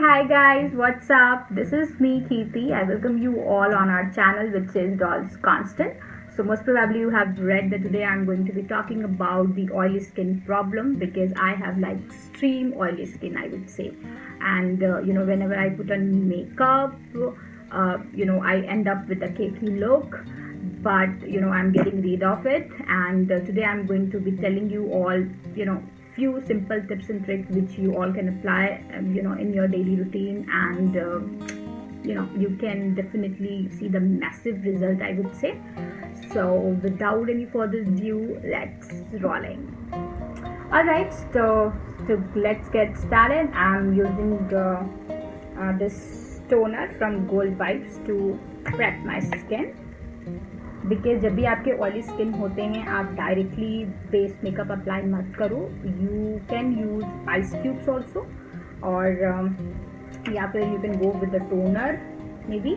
Hi guys, what's up? This is me, Keerti. I welcome you all on our channel, which is Dolls Constant. So, most probably, you have read that today I'm going to be talking about the oily skin problem because I have like extreme oily skin, I would say. And whenever I put on makeup, I end up with a cakey look, but I'm getting rid of it. And today I'm going to be telling you all, few simple tips and tricks which you all can apply in your daily routine, and you can definitely see the massive result, I would say. So without any further ado, let's rolling. All right, so let's get started. I'm using this toner from Gold Vibes to prep my skin, because जब भी आपके oily skin होते हैं आप directly base makeup apply मत करो. You can use ice cubes also, और या फिर you can go with the toner may be.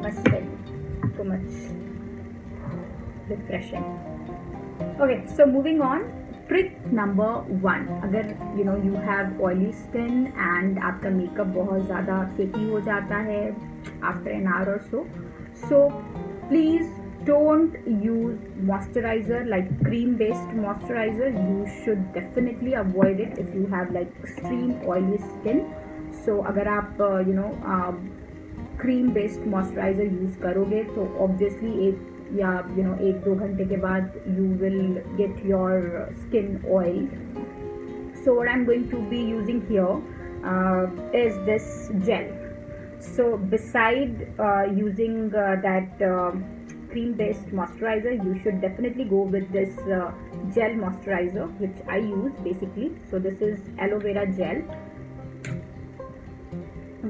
Must so much refreshing. Okay, so moving on. Trick number 1, अगर you have oily skin and आपका makeup बहुत ज़्यादा केकी हो जाता है आफ्टर एन आवर और so please don't use moisturizer like cream based moisturizer. You should definitely avoid it if you have like extreme oily skin. So अगर आप cream based moisturizer use करोगे तो obviously एक दो घंटे के बाद you will get your skin oiled. So what I'm going to be using here is this gel. So beside using that cream based moisturizer, you should definitely go with this gel moisturizer which I use basically. So this is aloe vera gel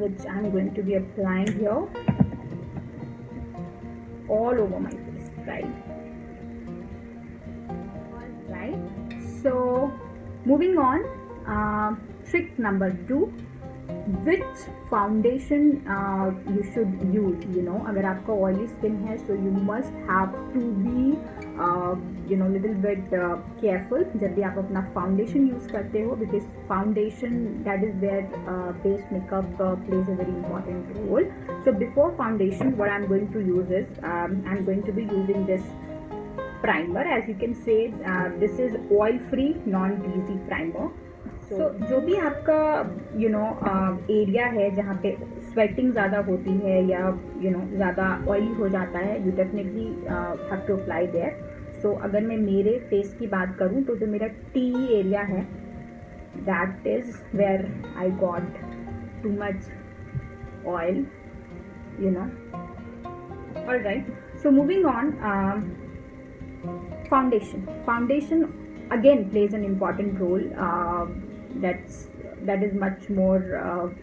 which I'm going to be applying here all over my face, right? So moving on, trick number 2, which foundation you should use. अगर आपका oily skin है so you must have to be little bit careful जब भी आप अपना foundation use करते हो, because foundation, that is where base makeup plays a very important role. So before foundation, what I'm going to use is I'm going to be using this primer. As you can say, this is oil free non greasy primer. So जो भी आपका area है जहाँ पे sweating ज़्यादा होती है या ज़्यादा ऑयली हो जाता है, you definitely have to apply there. So अगर मैं मेरे फेस की बात करूँ तो जो मेरा टी एरिया है, that is where I got too much oil, alright. So moving on, foundation again plays an important role. That is much more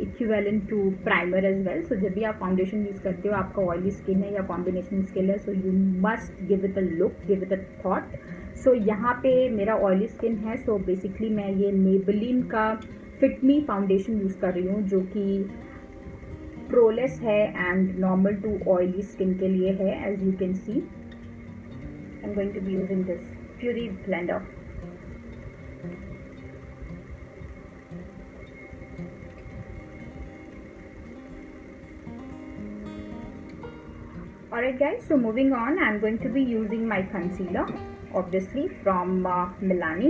equivalent to primer as well. So जब भी आप फाउंडेशन यूज़ करते हो, आपका oily skin है या combination skin है, so you must give it a look, give it a thought. So यहाँ पे मेरा ऑयली स्किन है, सो बेसिकली मैं ये मेबेलिन का फिट मी फाउंडेशन यूज़ कर रही हूँ जो कि प्रोलेस है and normal to oily skin के लिए है. As you can see, I am going to be using this puree blender. Alright guys, so moving on, I'm going to be using my concealer, obviously from Milani.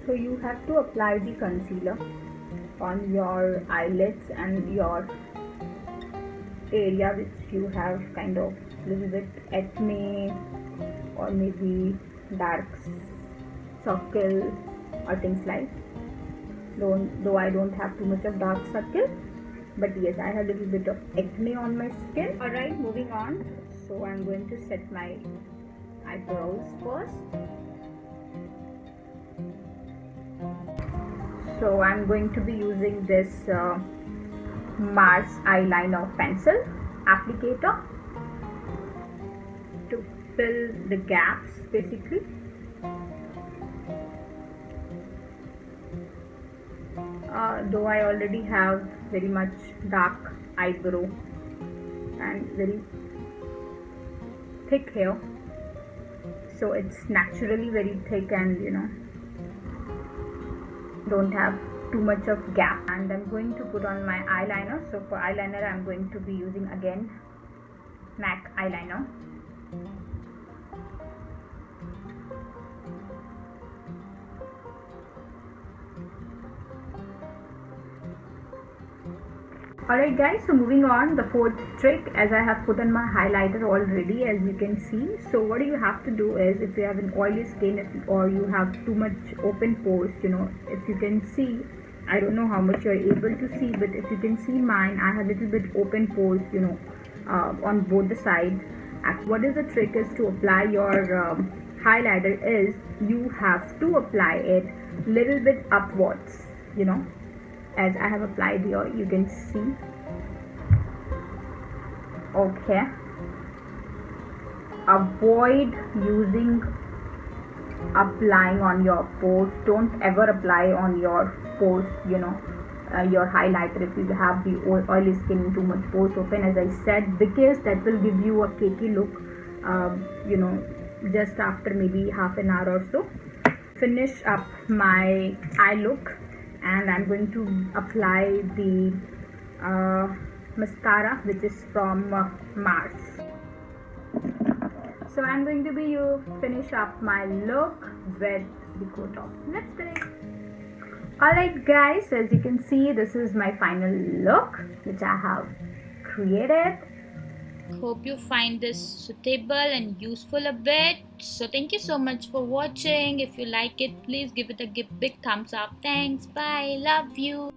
So you have to apply the concealer on your eyelids and your area which you have kind of little bit acne or maybe dark circle or things like. Though I don't have too much of dark circle, but yes, I have a little bit of acne on my skin. Alright, moving on. So I'm going to set my eyebrows first. So I'm going to be using this Mars eyeliner pencil applicator to fill the gaps basically. Though I already have very much dark eyebrow and very thick hair, so it's naturally very thick and don't have too much of gap. And I'm going to put on my eyeliner. So for eyeliner I'm going to be using again MAC eyeliner. Alright guys, so moving on, the fourth trick, as I have put on my highlighter already, as you can see. So what you have to do is, if you have an oily skin or you have too much open pores, if you can see, I don't know how much you're able to see, but if you can see mine, I have a little bit open pores, on both the sides. What is the trick is to apply your highlighter is, you have to apply it little bit upwards, as I have applied here, you can see. Okay, avoid applying on your pores. Don't ever apply on your pores, your highlighter if you have the oily skin, too much pores open, as I said, because that will give you a cakey look, just after maybe half an hour or so. Finish up my eye look, and I'm going to apply the mascara, which is from Mars. So I'm going to be finish up my look with the coat of lipstick. Alright guys, as you can see, this is my final look which I have created. Hope you find this suitable and useful a bit. So thank you so much for watching. If you like it, please give it a big thumbs up. Thanks. Bye. Love you.